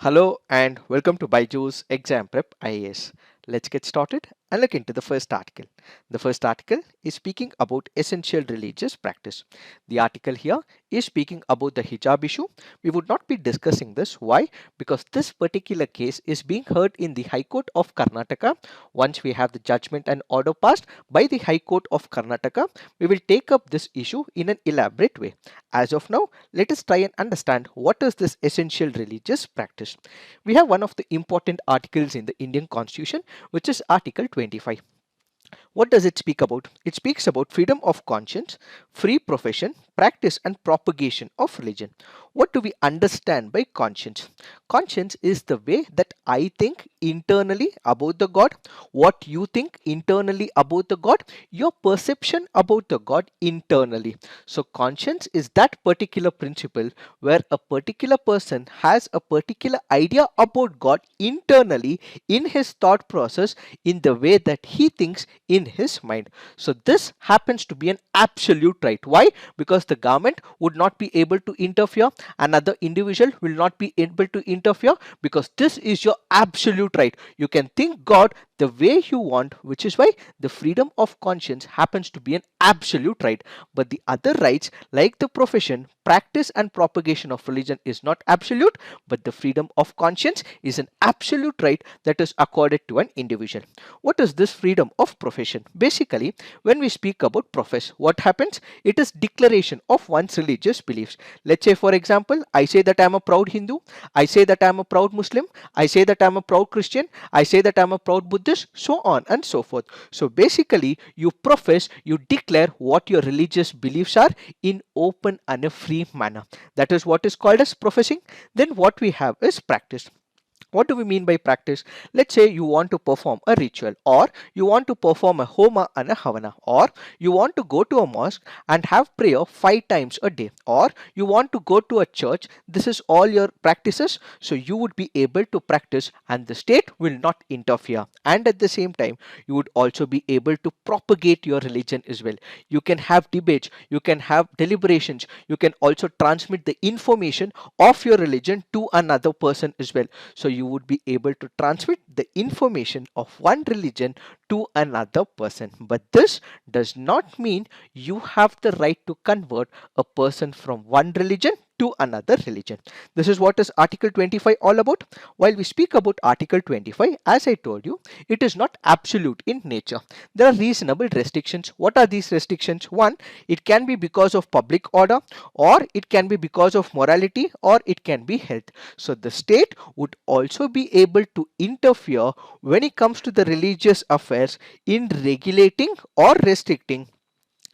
Hello and welcome to BYJU'S Exam Prep IAS. Let's get started and look into the first article. The first article is speaking about essential religious practice. The article here is speaking about the hijab issue. We would not be discussing this. Why? Because this particular case is being heard in the High Court of Karnataka. Once we have the judgment and order passed by the High Court of Karnataka, we will take up this issue in an elaborate way. As of now, let us try and understand what is this essential religious practice. We have one of the important articles in the Indian Constitution, which is Article 25. What does it speak about? It speaks about freedom of conscience, free profession, practice and propagation of religion. What do we understand by conscience? Conscience is the way that I think internally about the God, what you think internally about the God, your perception about the God internally. So conscience is that particular principle where a particular person has a particular idea about God internally in his thought process, in the way that he thinks in his mind. So this happens to be an absolute right. Why? Because the government would not be able to interfere, another individual will not be able to interfere, because this is your absolute right. You can think God the way you want, which is why the freedom of conscience happens to be an absolute right. But the other rights, like the profession, practice and propagation of religion, is not absolute, but the freedom of conscience is an absolute right that is accorded to an individual. What is this freedom of profession? Basically, when we speak about profess, what happens? It is declaration of one's religious beliefs. Let's say, for example, I say that I am a proud Hindu, I say that I am a proud Muslim, I say that I am a proud Christian, I say that I am a proud Buddhist, so on and so forth. So basically, you profess, you declare what your religious beliefs are in open and a free manner. That is what is called as professing. Then what we have is practice. What do we mean by practice? Let's say you want to perform a ritual, or you want to perform a homa and a havana, or you want to go to a mosque and have prayer 5 times a day, or you want to go to a church. This is all your practices. So you would be able to practice and the state will not interfere. And at the same time, you would also be able to propagate your religion as well. You can have debates, you can have deliberations, you can also transmit the information of your religion to another person as well. So you would be able to transmit the information of one religion to another person. But this does not mean you have the right to convert a person from one religion to another religion. This is what is Article 25 all about. While we speak about Article 25, as I told you, it is not absolute in nature. There are reasonable restrictions. What are these restrictions? One, it can be because of public order, or it can be because of morality, or it can be health. So the state would also be able to interfere when it comes to the religious affairs in regulating or restricting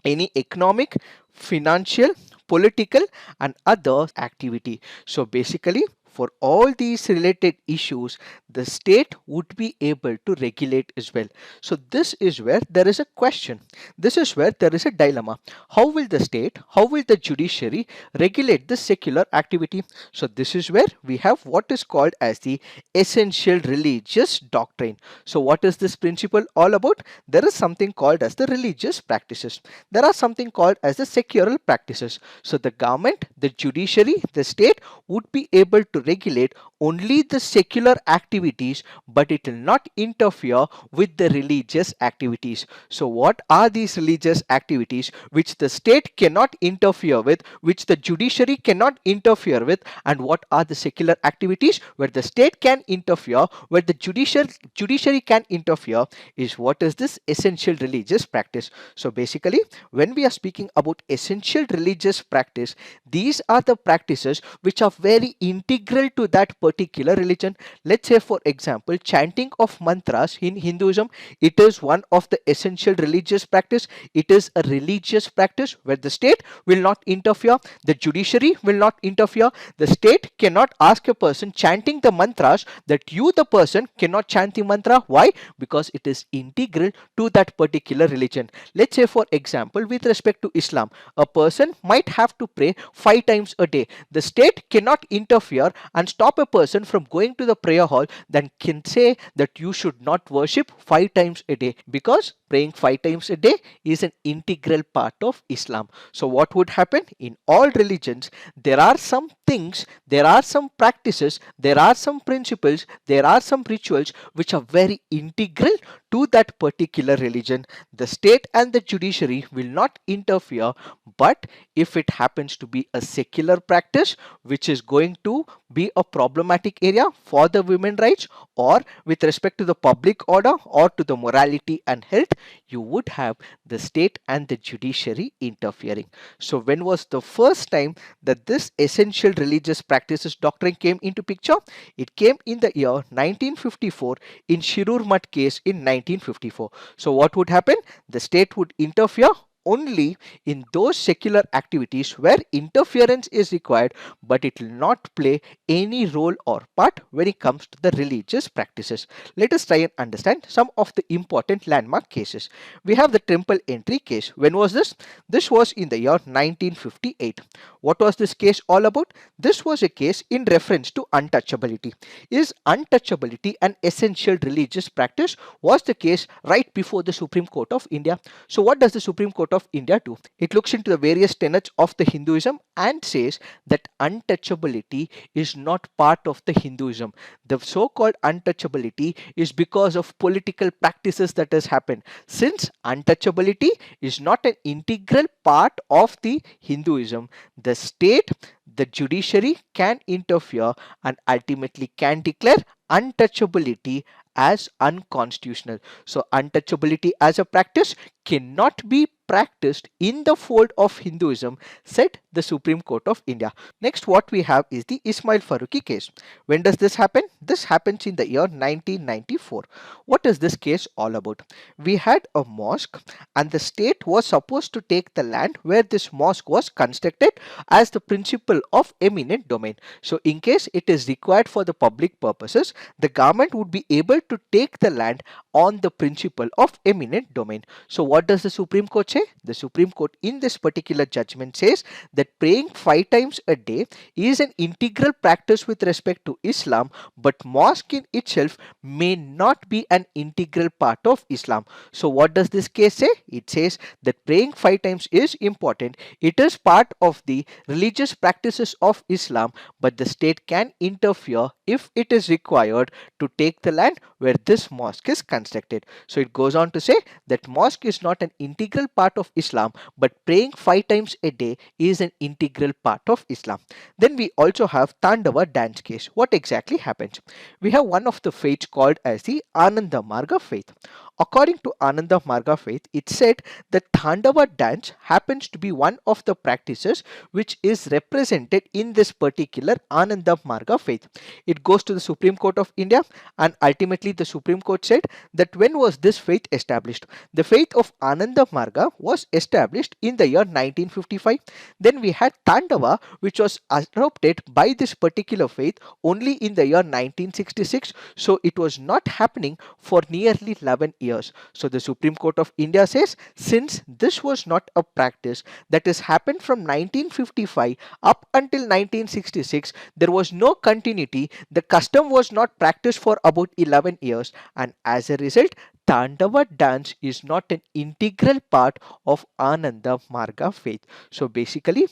any economic, financial, political and other activity. So basically, for all these related issues, the state would be able to regulate as well. So this is where there is a question. This is where there is a dilemma. How will the state, how will the judiciary regulate the secular activity? So this is where we have what is called as the essential religious doctrine. So what is this principle all about? There is something called as the religious practices. There are something called as the secular practices. So the government, the judiciary, the state would be able to regulate only the secular activities, but it will not interfere with the religious activities. So what are these religious activities which the state cannot interfere with, which the judiciary cannot interfere with, and what are the secular activities where the state can interfere, where the judiciary can interfere, is what is this essential religious practice. So basically, when we are speaking about essential religious practice, these are the practices which are very integral to that particular religion. Let's say, for example, chanting of mantras in Hinduism, it is one of the essential religious practice. It is a religious practice where the state will not interfere, the judiciary will not interfere. The state cannot ask a person chanting the mantras that you, the person, cannot chant the mantra. Why? Because it is integral to that particular religion. Let's say, for example, with respect to Islam, a person might have to pray 5 times a day. The state cannot interfere and stop a person from going to the prayer hall, then can say that you should not worship 5 times a day, because praying 5 times a day is an integral part of Islam. So what would happen in all religions? There are some things, there are some practices, there are some principles, there are some rituals which are very integral to that particular religion. The state and the judiciary will not interfere, but if it happens to be a secular practice which is going to be a problematic area for the women rights, or with respect to the public order or to the morality and health, you would have the state and the judiciary interfering. So when was the first time that this essential religious practices doctrine came into picture? It came in the year 1954 in Shirur Mutt case in 1954. So what would happen? The state would interfere only in those secular activities where interference is required, but it will not play any role or part when it comes to the religious practices. Let us try and understand some of the important landmark cases. We have the temple entry case. When was this? This was in the year 1958. What was this case all about? This was a case in reference to untouchability. Is untouchability an essential religious practice? Was the case right before the Supreme Court of India. So what does the Supreme Court of India do? It looks into the various tenets of the Hinduism and says that untouchability is not part of the Hinduism. The so-called untouchability is because of political practices that has happened. Since untouchability is not an integral part of the Hinduism, the state, the judiciary can interfere and ultimately can declare untouchability as unconstitutional. So untouchability as a practice cannot be practiced in the fold of Hinduism, said the Supreme Court of India. Next, what we have is the Ismail Faruqi case. When does this happen? This happens in the year 1994. What is this case all about? We had a mosque and the state was supposed to take the land where this mosque was constructed as the principle of eminent domain. So in case it is required for the public purposes, the government would be able to take the land on the principle of eminent domain. So what does the Supreme Court say? The Supreme Court in this particular judgment says that praying 5 times a day is an integral practice with respect to Islam, but mosque in itself may not be an integral part of Islam. So what does this case say? It says that praying 5 times is important. It is part of the religious practices of Islam, but the state can interfere if it is required to take the land where this mosque is constructed. So it goes on to say that mosque is not an integral part of Islam, but praying 5 times a day is an integral part of Islam. Then we also have Tandava dance case. What exactly happens? We have one of the faiths called as the Ananda Marga faith. According to Ananda Marga faith, it said that Tandava dance happens to be one of the practices which is represented in this particular Ananda Marga faith. It goes to the Supreme Court of India, and ultimately the Supreme Court said that when was this faith established? The faith of Ananda Marga was established in the year 1955. Then we had Tandava, which was adopted by this particular faith only in the year 1966. So it was not happening for nearly 11 years. So the Supreme Court of India says since this was not a practice that has happened from 1955 up until 1966, there was no continuity. The custom was not practiced for about 11 years, and as a result, Tandava dance is not an integral part of Ananda Marga faith. So basically,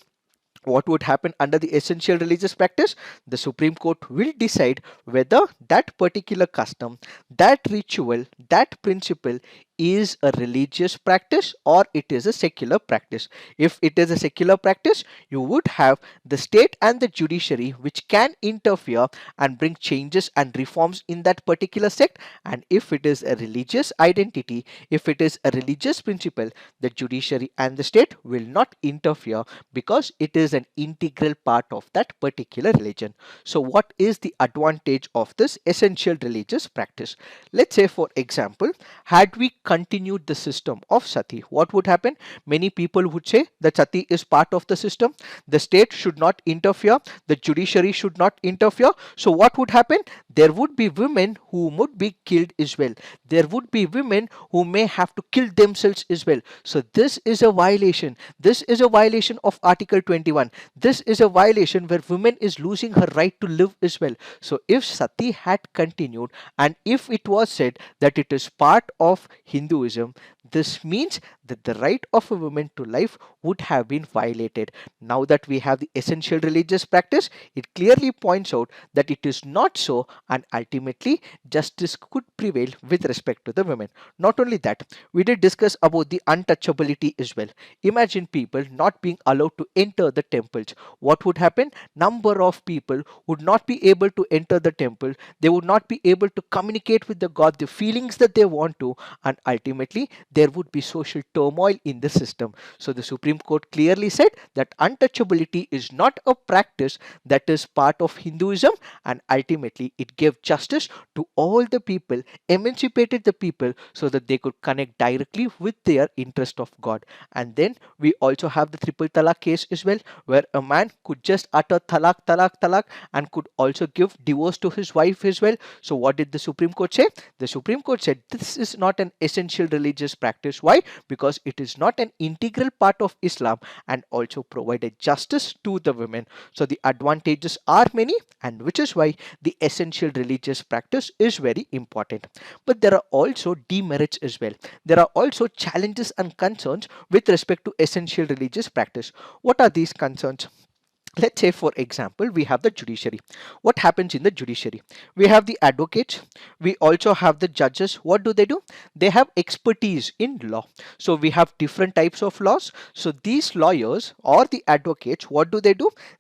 what would happen under the essential religious practice? The Supreme Court will decide whether that particular custom, that ritual, that principle is a religious practice or it is a secular practice. If it is a secular practice, you would have the state and the judiciary which can interfere and bring changes and reforms in that particular sect. And if it is a religious identity, if it is a religious principle, the judiciary and the state will not interfere because it is an integral part of that particular religion. So what is the advantage of this essential religious practice? Let's say, for example, had we continued the system of sati, what would happen? Many people would say that sati is part of the system, the state should not interfere, the judiciary should not interfere. So what would happen? There would be women who would be killed as well. There would be women who may have to kill themselves as well. So this is a violation. This is a violation of Article 21. This is a violation where women is losing her right to live as well. So if sati had continued and if it was said that it is part of Hinduism, This means that the right of a woman to life would have been violated. Now that we have the essential religious practice, it clearly points out that it is not so, and ultimately justice could prevail with respect to the women. Not only that, we did discuss about the untouchability as well. Imagine people not being allowed to enter the temples. What would happen? Number of people would not be able to enter the temple. They would not be able to communicate with the god the feelings that they want to, and ultimately there would be social turmoil in the system. So the Supreme Court clearly said that untouchability is not a practice that is part of Hinduism, and ultimately it gave justice to all the people, emancipated the people so that they could connect directly with their interest of God. And then we also have the triple talaq case as well, where a man could just utter talaq, talaq, talaq, and could also give divorce to his wife as well. So what did the Supreme Court say? The Supreme Court said this is not an essential religious practice. Why? Because it is not an integral part of Islam, and also provided justice to the women. So the advantages are many, and which is why the essential religious practice is very important. But there are also demerits as well. There are also challenges and concerns with respect to essential religious practice. What are these concerns? Let's say, for example, we have the judiciary. What happens in the judiciary? We have the advocates, we also have the judges. What do? They have expertise in law. So we have different types of laws. So these lawyers or the advocates, what do?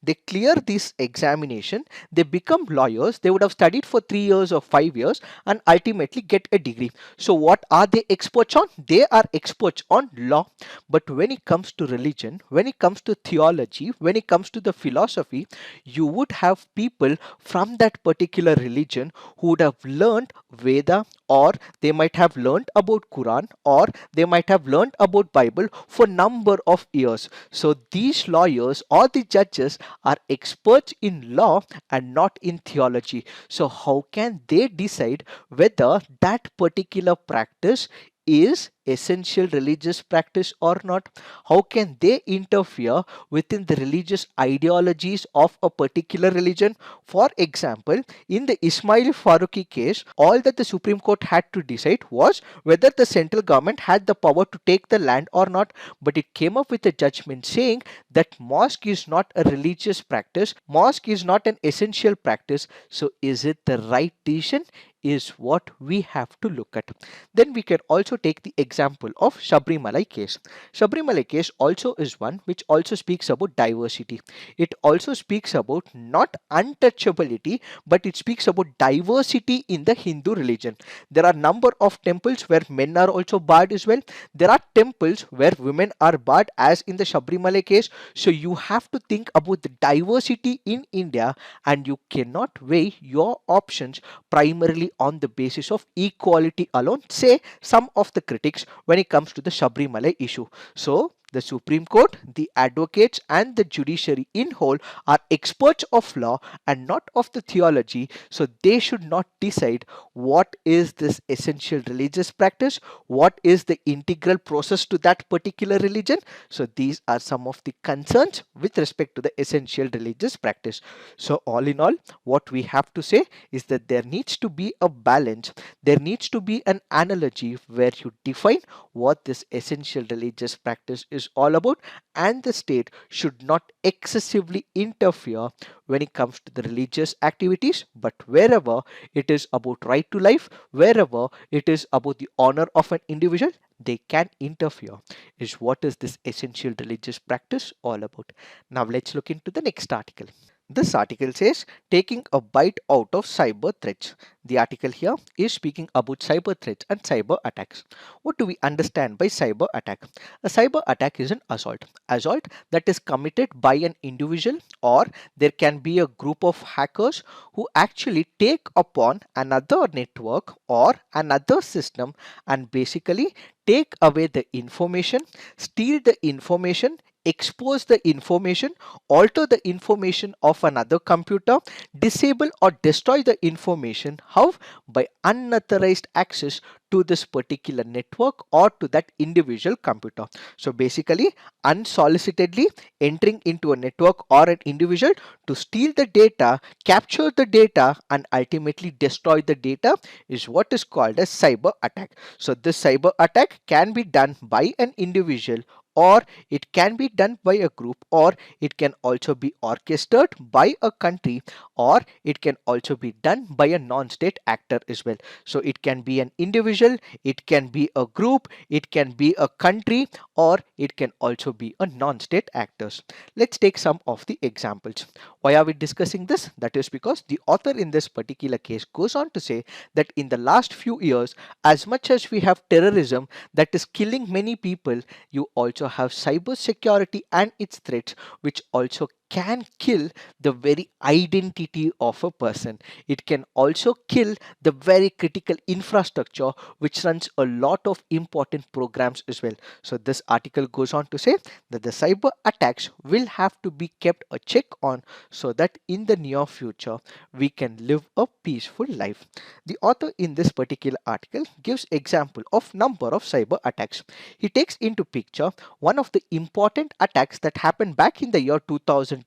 They clear this examination, they become lawyers. They would have studied for 3 years or 5 years and ultimately get a degree. So what are they experts on? They are experts on law. But when it comes to religion, when it comes to theology, when it comes to the philosophy, you would have people from that particular religion who would have learned Veda, or they might have learned about Quran, or they might have learned about Bible for number of years. So these lawyers or the judges are experts in law and not in theology. So how can they decide whether that particular practice is essential religious practice or not? How can they interfere within the religious ideologies of a particular religion? For example, in the Ismail Faruqi case, all that the Supreme Court had to decide was whether the central government had the power to take the land or not. But it came up with a judgment saying that mosque is not a religious practice, mosque is not an essential practice. So is it the right decision? Is what we have to look at. Then we can also take the example of Sabrimala case. Sabrimala case also is one which also speaks about diversity. It also speaks about not untouchability, but it speaks about diversity in the Hindu religion. There are number of temples where men are also barred as well. There are temples where women are barred, as in the Sabrimala case. So you have to think about the diversity in India, and you cannot weigh your options primarily on the basis of equality alone, say some of the critics when it comes to the Sabrimala issue. So the Supreme Court, the advocates, and the judiciary in whole are experts of law and not of the theology. So they should not decide what is this essential religious practice, what is the integral process to that particular religion. So these are some of the concerns with respect to the essential religious practice. So all in all, what we have to say is that there needs to be a balance. There needs to be an analogy where you define what this essential religious practice is all about, and the state should not excessively interfere when it comes to the religious activities. But wherever it is about right to life, wherever it is about the honor of an individual, they can interfere. Is what is this essential religious practice all about? Now let's look into the next article. This article says taking a bite out of cyber threats. The article here is speaking about cyber threats and cyber attacks. What do we understand by cyber attack? A cyber attack is an assault. Assault that is committed by an individual, or there can be a group of hackers who actually take upon another network or another system and basically take away the information, steal the information, expose the information, alter the information of another computer, disable or destroy the information. How? By unauthorized access to this particular network or to that individual computer. So basically, unsolicitedly entering into a network or an individual to steal the data, capture the data, and ultimately destroy the data is what is called a cyber attack. So this cyber attack can be done by an individual, or it can be done by a group, or it can also be orchestrated by a country, or it can also be done by a non-state actor as well. So it can be an individual, it can be a group, it can be a country, or it can also be a non-state actors. Let's take some of the examples. Why are we discussing this? That is because the author in this particular case goes on to say that in the last few years, as much as we have terrorism that is killing many people, you also have cyber security and its threats, which also can kill the very identity of a person. It can also kill the very critical infrastructure which runs a lot of important programs as well. So this article goes on to say that the cyber attacks will have to be kept a check on so that in the near future we can live a peaceful life. The author in this particular article gives example of number of cyber attacks. He takes into picture one of the important attacks that happened back in the year 2010,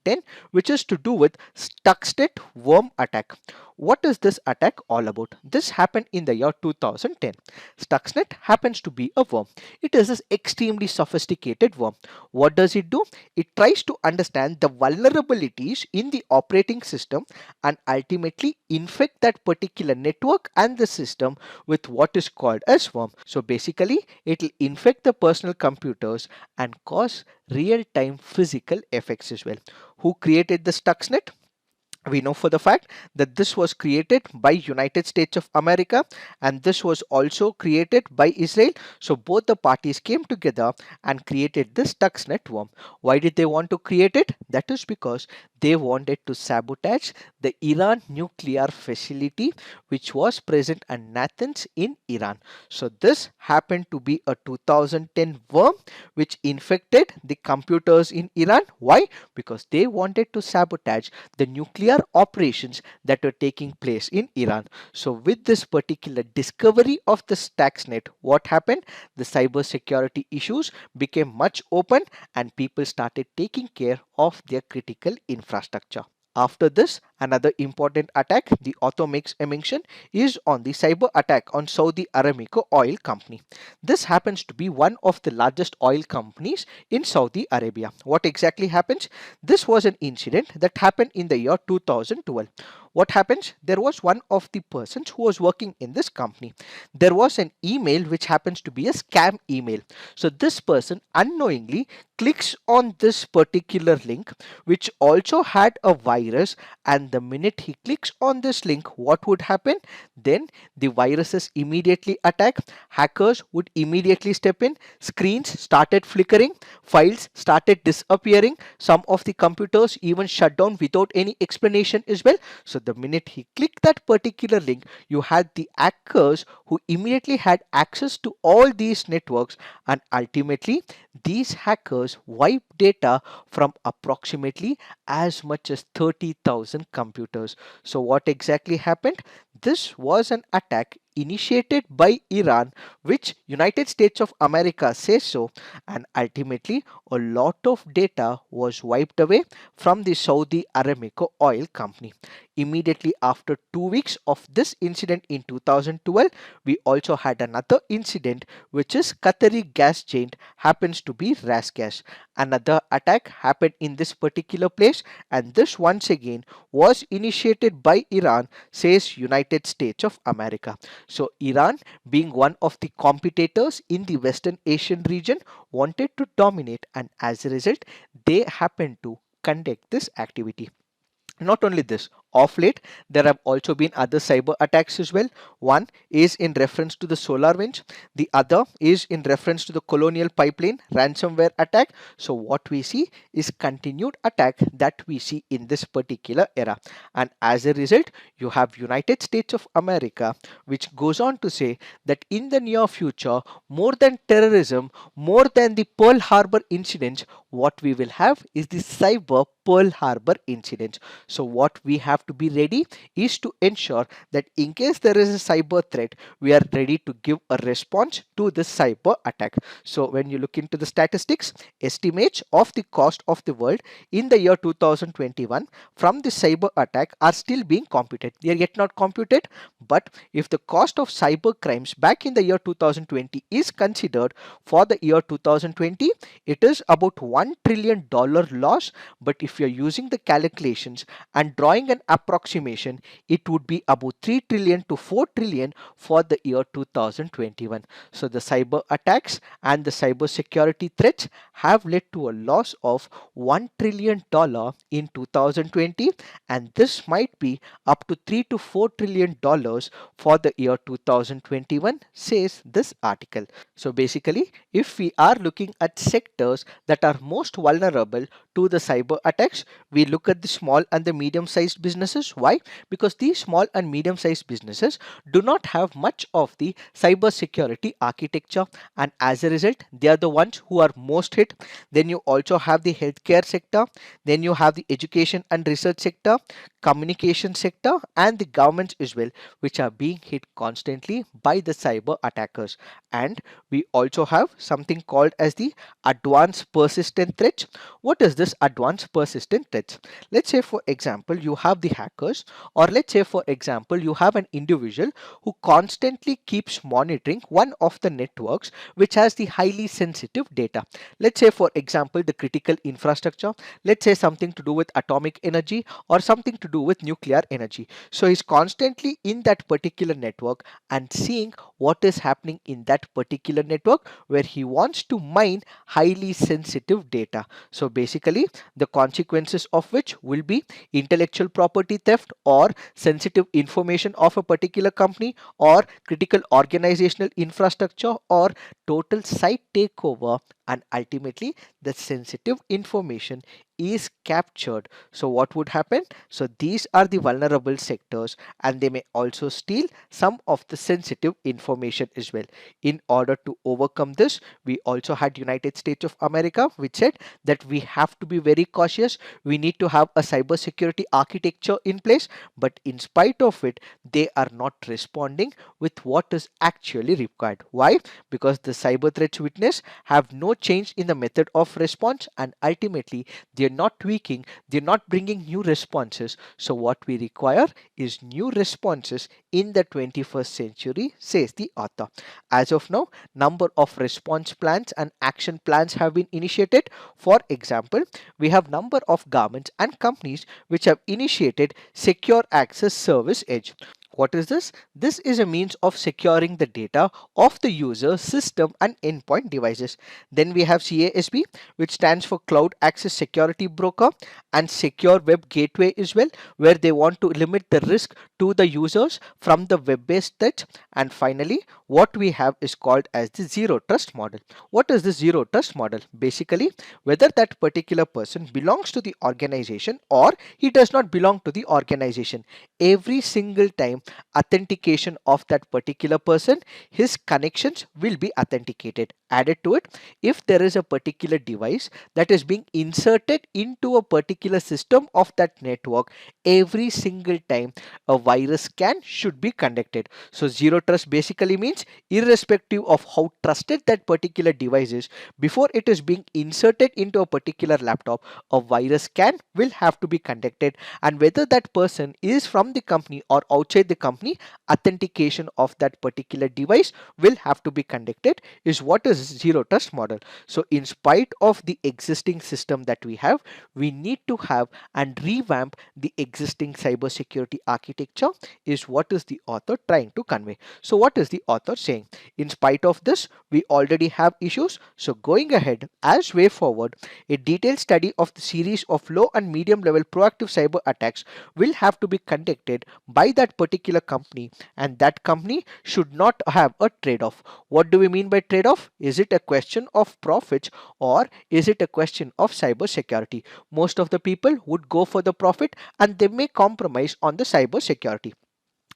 which is to do with Stuxnet worm attack. What is this attack all about? This happened in the year 2010. Stuxnet happens to be a worm. It is an extremely sophisticated worm. What does it do? It tries to understand the vulnerabilities in the operating system and ultimately infect that particular network and the system with what is called as worm. So basically, it will infect the personal computers and cause real-time physical effects as well. Who created the Stuxnet? We know for the fact that this was created by United States of America, and this was also created by Israel. So both the parties came together and created this Stuxnet worm. Why did they want to create it? That is because they wanted to sabotage the Iran nuclear facility which was present at Natanz in Iran. So this happened to be a 2010 worm which infected the computers in Iran. Why? Because they wanted to sabotage the nuclear operations that were taking place in Iran. So with this particular discovery of the Stuxnet, what happened? The cyber security issues became much open and people started taking care of their critical infrastructure. After this, another important attack the author makes a mention is on the cyber attack on Saudi Aramco Oil Company. This happens to be one of the largest oil companies in Saudi Arabia. What exactly happens? This was an incident that happened in the year 2012. What happens? There was one of the persons who was working in this company. There was an email which happens to be a scam email. So this person unknowingly clicks on this particular link which also had a virus, and the minute he clicks on this link, what would happen? Then the viruses immediately attack, hackers would immediately step in, screens started flickering, files started disappearing, some of the computers even shut down without any explanation as well. So the minute he clicked that particular link, you had the hackers who immediately had access to all these networks, and ultimately these hackers wiped data from approximately as much as 30,000 computers. So what exactly happened? This was an attack initiated by Iran, which United States of America says so, and ultimately a lot of data was wiped away from the Saudi Aramco Oil Company. Immediately after 2 weeks of this incident in 2012, we also had another incident, which is Qatari gas giant happens to be Rasgas. Another attack happened in this particular place, and this once again was initiated by Iran, says United States of America. So Iran, being one of the competitors in the Western Asian region, wanted to dominate, and as a result they happened to conduct this activity. Not only this, Of late, there have also been other cyber attacks as well. One is in reference to the SolarWinds. The other is in reference to the Colonial Pipeline ransomware attack. So what we see is continued attack that we see in this particular era. And as a result, you have United States of America, which goes on to say that in the near future, more than terrorism, more than the Pearl Harbor incidents, what we will have is the cyber Pearl Harbor incidents. So what we have to be ready is to ensure that in case there is a cyber threat, we are ready to give a response to this cyber attack. So when you look into the statistics, estimates of the cost of the world in the year 2021 from the cyber attack are still being computed. They are yet not computed, but if the cost of cyber crimes back in the year 2020 is considered for the year 2020, it is about $1 trillion loss. But if you're using the calculations and drawing an approximation, it would be about 3 trillion to 4 trillion for the year 2021. So the cyber attacks and the cyber security threats have led to a loss of $1 trillion in 2020, and this might be up to 3 to 4 trillion dollars for the year 2021, says this article. So basically, if we are looking at sectors that are most vulnerable to the cyber attacks, we look at the small and the medium sized businesses. Why? Because these small and medium sized businesses do not have much of the cyber security architecture, and as a result, they are the ones who are most hit. Then you also have the healthcare sector, then you have the education and research sector, communication sector, and the governments as well, which are being hit constantly by the cyber attackers. And we also have something called as the advanced persistent threats. What is this advanced persistent threats? Let's say for example you have the hackers, or let's say for example you have an individual who constantly keeps monitoring one of the networks which has the highly sensitive data. Let's say for example the critical infrastructure, let's say something to do with atomic energy or something to do with nuclear energy. So he's constantly in that particular network and seeing what is happening in that particular network where he wants to mine highly sensitive data. So basically the consequences of which will be intellectual property theft or sensitive information of a particular company or critical organizational infrastructure or total site takeover, and ultimately the sensitive information is captured. So what would happen? So these are the vulnerable sectors, and they may also steal some of the sensitive information as well. In order to overcome this, we also had United States of America, which said that we have to be very cautious. We need to have a cyber security architecture in place, but in spite of it, they are not responding with what is actually required. Why? Because the cyber threats witness have no change in the method of response, and ultimately they're not tweaking, they're not bringing new responses. So what we require is new responses in the 21st century, says the author. As of now, number of response plans and action plans have been initiated. For example, we have number of governments and companies which have initiated secure access service edge. What is this? This is a means of securing the data of the user, system and endpoint devices. Then we have CASB, which stands for Cloud Access Security Broker, and Secure Web Gateway as well, where they want to limit the risk to the users from the web-based threats. And finally, what we have is called as the Zero Trust model. What is the Zero Trust model? Basically, whether that particular person belongs to the organization or he does not belong to the organization, every single time authentication of that particular person, his connections will be authenticated. Added to it, if there is a particular device that is being inserted into a particular system of that network, every single time a virus scan should be conducted. So zero trust basically means irrespective of how trusted that particular device is, before it is being inserted into a particular laptop, a virus scan will have to be conducted, and whether that person is from the company or outside the company, authentication of that particular device will have to be conducted, is what is zero trust model. So in spite of the existing system that we have, we need to have and revamp the existing cybersecurity architecture, is what is the author trying to convey. So what is the author saying? In spite of this, we already have issues. So going ahead, as way forward, a detailed study of the series of low and medium level proactive cyber attacks will have to be conducted by that particular company, and that company should not have a trade-off. What do we mean by trade-off? Is it a question of profits, or is it a question of cyber security? Most of the people would go for the profit, and they may compromise on the cyber security.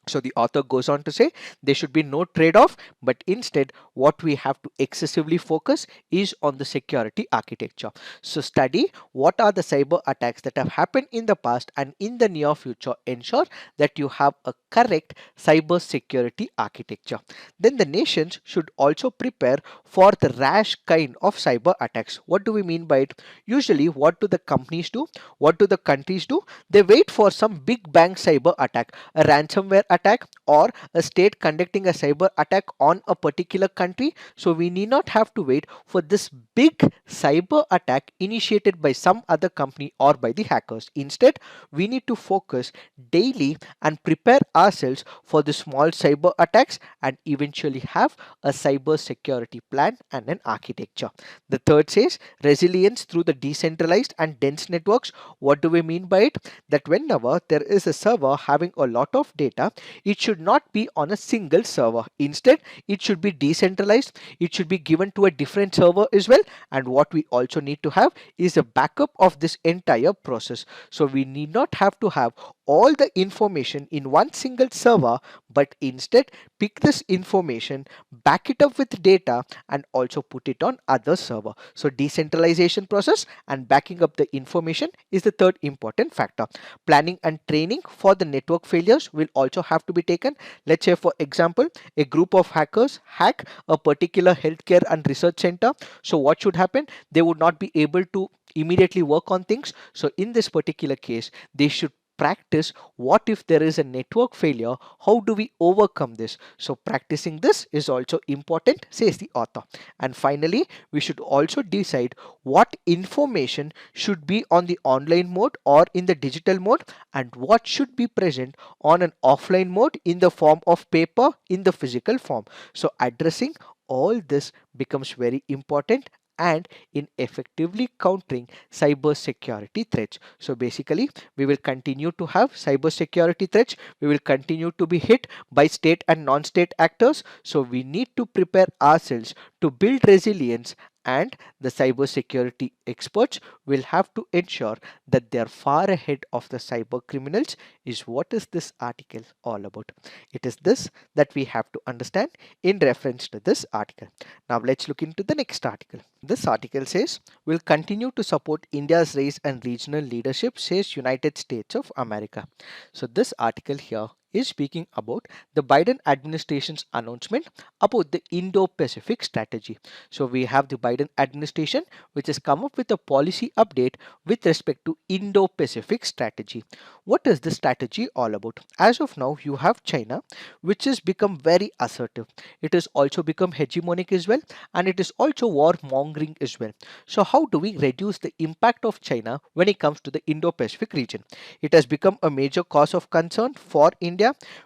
So the author goes on to say there should be no trade-off, but instead what we have to excessively focus is on the security architecture. So study what are the cyber attacks that have happened in the past and in the near future. Ensure that you have a correct cyber security architecture. Then the nations should also prepare for the rash kind of cyber attacks. What do we mean by it? Usually what do the companies do? What do the countries do? They wait for some big bang cyber attack, a ransomware attack, or a state conducting a cyber attack on a particular country. So we need not have to wait for this big cyber attack initiated by some other company or by the hackers. Instead, we need to focus daily and prepare ourselves for the small cyber attacks and eventually have a cyber security plan and an architecture. The third says resilience through the decentralized and dense networks. What do we mean by it? That whenever there is a server having a lot of data, it should not be on a single server. Instead, it should be decentralized. It should be given to a different server as well. And what we also need to have is a backup of this entire process. So we need not have to have all the information in one single server, but instead pick this information, back it up with data, and also put it on other server. So decentralization process and backing up the information is the third important factor. Planning and training for the network failures will also have to be taken. Let's say for example, a group of hackers hack a particular healthcare and research center. So what should happen? They would not be able to immediately work on things. So in this particular case, they should practice what if there is a network failure, how do we overcome this. So practicing this is also important, says the author. And finally, we should also decide what information should be on the online mode or in the digital mode, and what should be present on an offline mode in the form of paper, in the physical form. So addressing all this becomes very important and in effectively countering cyber security threats. So basically, we will continue to have cyber security threats. We will continue to be hit by state and non-state actors. So we need to prepare ourselves to build resilience, and the cyber security experts will have to ensure that they are far ahead of the cyber criminals, is what is this article all about. It is this that we have to understand in reference to this article. Now let's look into the next article. This article says, will continue to support India's race and regional leadership, says United States of America. So this article here is speaking about the Biden administration's announcement about the Indo-Pacific strategy. So we have the Biden administration which has come up with a policy update with respect to Indo-Pacific strategy. What is this strategy all about? As of now, you have China, which has become very assertive. It has also become hegemonic as well, and it is also warmongering as well. So how do we reduce the impact of China when it comes to the Indo-Pacific region? It has become a major cause of concern for India.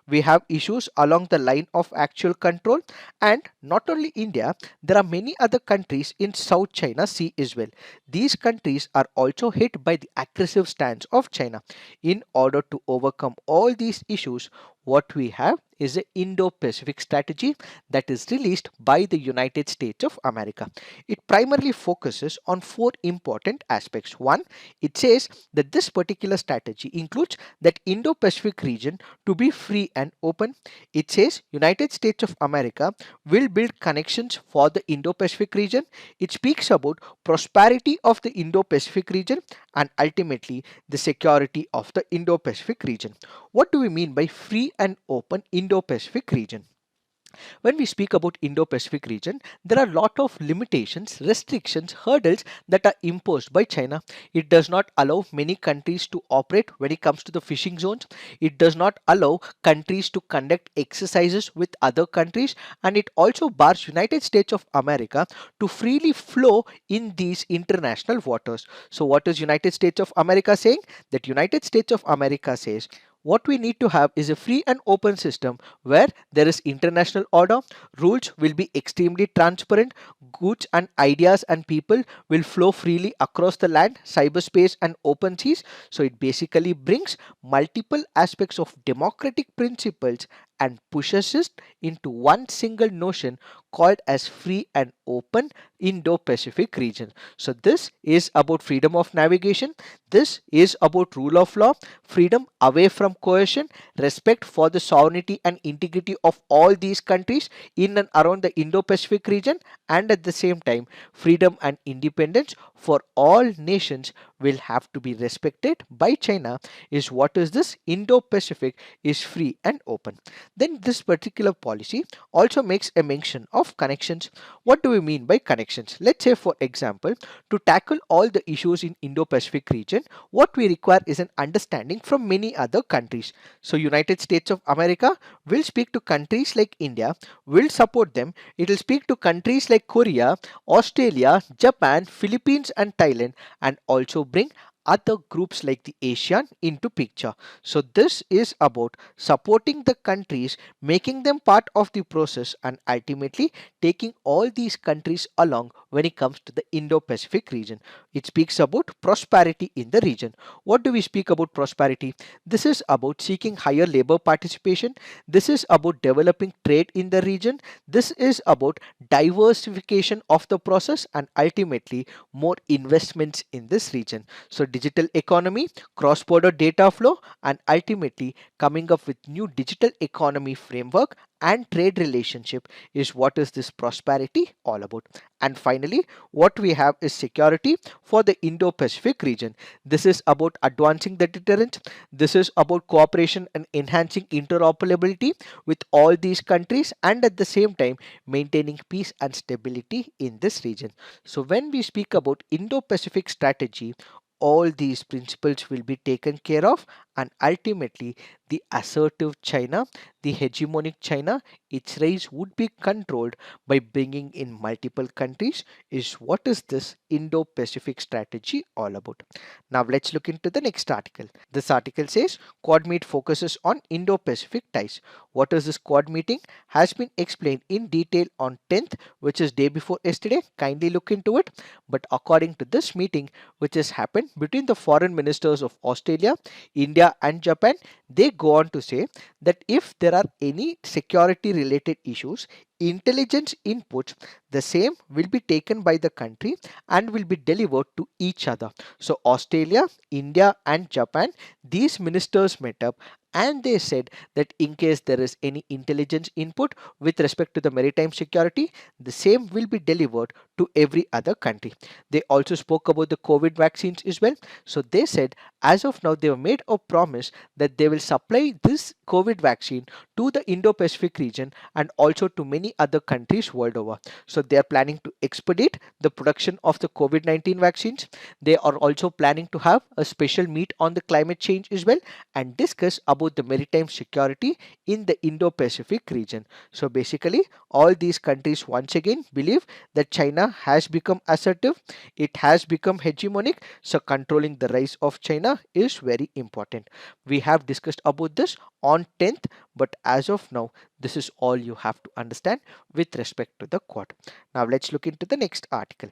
We have issues along the line of actual control, and not only India, there are many other countries in South China Sea as well. These countries are also hit by the aggressive stance of China. In order to overcome all these issues, what we have is an Indo-Pacific strategy that is released by the United States of America. It primarily focuses on four important aspects. One, it says that this particular strategy includes that Indo-Pacific region to be free and open. It says United States of America will build connections for the Indo-Pacific region. It speaks about prosperity of the Indo-Pacific region and ultimately the security of the Indo-Pacific region. What do we mean by free and open Indo-Pacific region? When we speak about Indo-Pacific region, there are a lot of limitations, restrictions, hurdles that are imposed by China. It does not allow many countries to operate when it comes to the fishing zones. It does not allow countries to conduct exercises with other countries, and it also bars United States of America to freely flow in these international waters. So what is United States of America saying? That United States of America says what we need to have is a free and open system where there is international order, rules will be extremely transparent, goods and ideas and people will flow freely across the land, cyberspace and open seas. So it basically brings multiple aspects of democratic principles and pushes it into one single notion called as free and open Indo-Pacific region. So this is about freedom of navigation. This is about rule of law, freedom away from coercion, respect for the sovereignty and integrity of all these countries in and around the Indo-Pacific region, and at the same time freedom and independence for all nations will have to be respected by China. Is what is this Indo-Pacific is free and open. Then this particular policy also makes a mention of connections. What do we mean by connections? Let's say for example, to tackle all the issues in Indo-Pacific region, what we require is an understanding from many other countries. So United States of America will speak to countries like India, will support them. It will speak to countries like Korea, Australia, Japan, Philippines and Thailand, and also bring other groups like the ASEAN into picture. So this is about supporting the countries, making them part of the process, and ultimately taking all these countries along when it comes to the Indo-Pacific region. It speaks about prosperity in the region. What do we speak about prosperity? This is about seeking higher labor participation. This is about developing trade in the region. This is about diversification of the process and ultimately more investments in this region. So digital economy, cross-border data flow, and ultimately coming up with new digital economy framework and trade relationship is what is this prosperity all about. And finally, what we have is security for the Indo-Pacific region. This is about advancing the deterrence. This is about cooperation and enhancing interoperability with all these countries, and at the same time maintaining peace and stability in this region. So when we speak about Indo-Pacific strategy, all these principles will be taken care of, and ultimately the assertive China, the hegemonic China, its rise would be controlled by bringing in multiple countries is what is this Indo-Pacific strategy all about. Now let's look into the next article. This article says Quad Meet focuses on Indo-Pacific ties. What is this Quad meeting has been explained in detail on 10th, which is day before yesterday. Kindly look into it. But according to this meeting which has happened between the foreign ministers of Australia, India and Japan, they go on to say that if there are any security related issues, intelligence inputs, the same will be taken by the country and will be delivered to each other. So Australia, India and Japan, these ministers met up and they said that in case there is any intelligence input with respect to the maritime security, the same will be delivered to every other country. They also spoke about the COVID vaccines as well. So they said as of now they have made a promise that they will supply this COVID vaccine to the Indo-Pacific region and also to many other countries world over. So they are planning to expedite the production of the COVID-19 vaccines. They are also planning to have a special meet on the climate change as well and discuss about the maritime security in the Indo-Pacific region. So basically all these countries once again believe that China has become assertive, it has become hegemonic, so controlling the rise of China is very important. We have discussed about this on 10th, but as of now this is all you have to understand with respect to the Quad. Now let's look into the next article.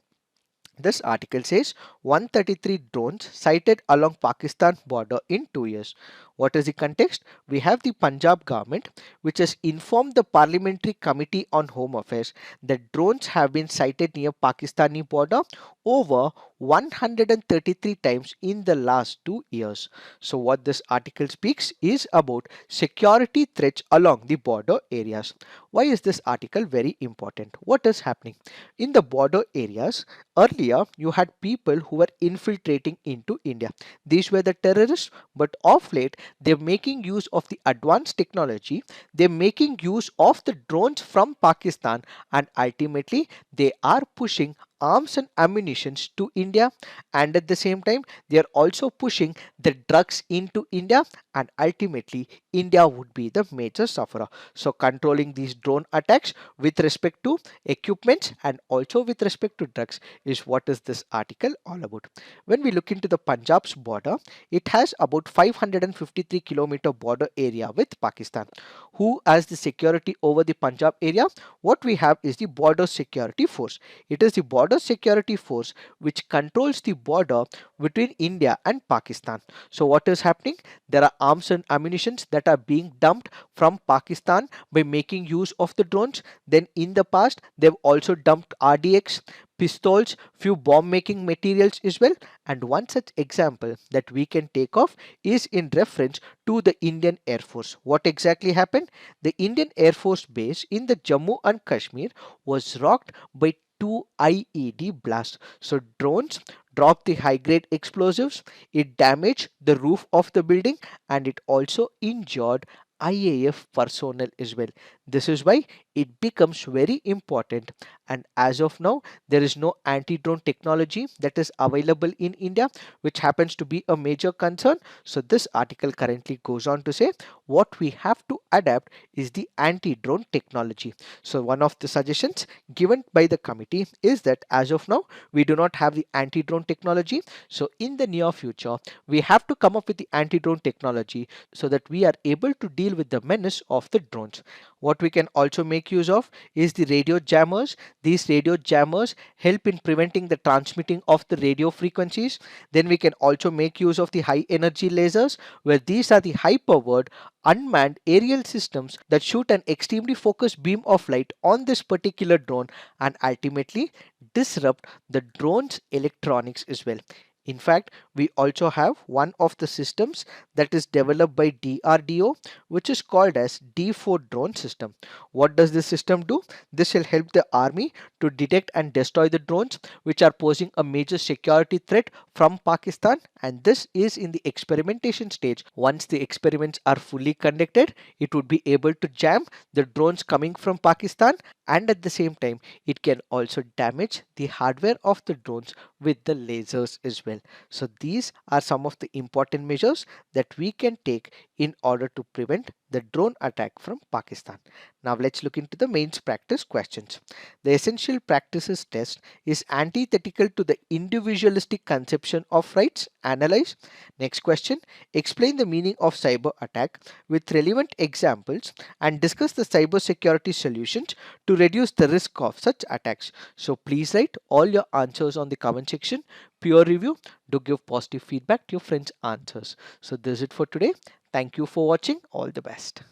This article says 133 drones sighted along Pakistan border in 2 years. What is the context? We have the Punjab government which has informed the Parliamentary Committee on Home Affairs that drones have been sighted near Pakistani border over 133 times in the last 2 years. So what this article speaks is about security threats along the border areas. Why is this article very important? What is happening? In the border areas, earlier you had people who were infiltrating into India. These were the terrorists, but of late they're making use of the advanced technology, they're making use of the drones from Pakistan, and ultimately they are pushing arms and ammunitions to India, and at the same time they are also pushing the drugs into India, and ultimately India would be the major sufferer. So controlling these drone attacks with respect to equipments and also with respect to drugs is what is this article all about. When we look into the Punjab's border, it has about 553-kilometer border area with Pakistan. Who has the security over the Punjab area? What we have is the border security force. It is the border security force which controls the border between India and Pakistan. So what is happening? There are arms and ammunitions that are being dumped from Pakistan by making use of the drones. Then in the past, they've also dumped RDX, pistols, few bomb making materials as well. And one such example that we can take off is in reference to the Indian Air Force. What exactly happened? The Indian Air Force base in the Jammu and Kashmir was rocked by two IED blasts. So drones dropped the high grade explosives, it damaged the roof of the building, and it also injured IAF personnel as well. This is why it becomes very important, and as of now there is no anti-drone technology that is available in India, which happens to be a major concern. So this article currently goes on to say what we have to adapt is the anti-drone technology. So one of the suggestions given by the committee is that as of now we do not have the anti-drone technology, so in the near future we have to come up with the anti-drone technology so that we are able to deal with the menace of the drones. What we can also make use of is the radio jammers. These radio jammers help in preventing the transmitting of the radio frequencies. Then we can also make use of the high energy lasers, where these are the high powered unmanned aerial systems that shoot an extremely focused beam of light on this particular drone and ultimately disrupt the drone's electronics as well. In fact, we also have one of the systems that is developed by DRDO, which is called as D4 drone system. What does this system do? This will help the army to detect and destroy the drones which are posing a major security threat from Pakistan, and this is in the experimentation stage. Once the experiments are fully conducted, it would be able to jam the drones coming from Pakistan, and at the same time it can also damage the hardware of the drones with the lasers as well. So these are some of the important measures that we can take in order to prevent the drone attack from Pakistan. Now let's look into the mains practice questions. The essential practices test is antithetical to the individualistic conception of rights. Analyze. Next question. Explain the meaning of cyber attack with relevant examples and discuss the cyber security solutions to reduce the risk of such attacks. So please write all your answers on the comment section. Peer review. Do give positive feedback to your friends' answers. So this is it for today. Thank you for watching. All the best.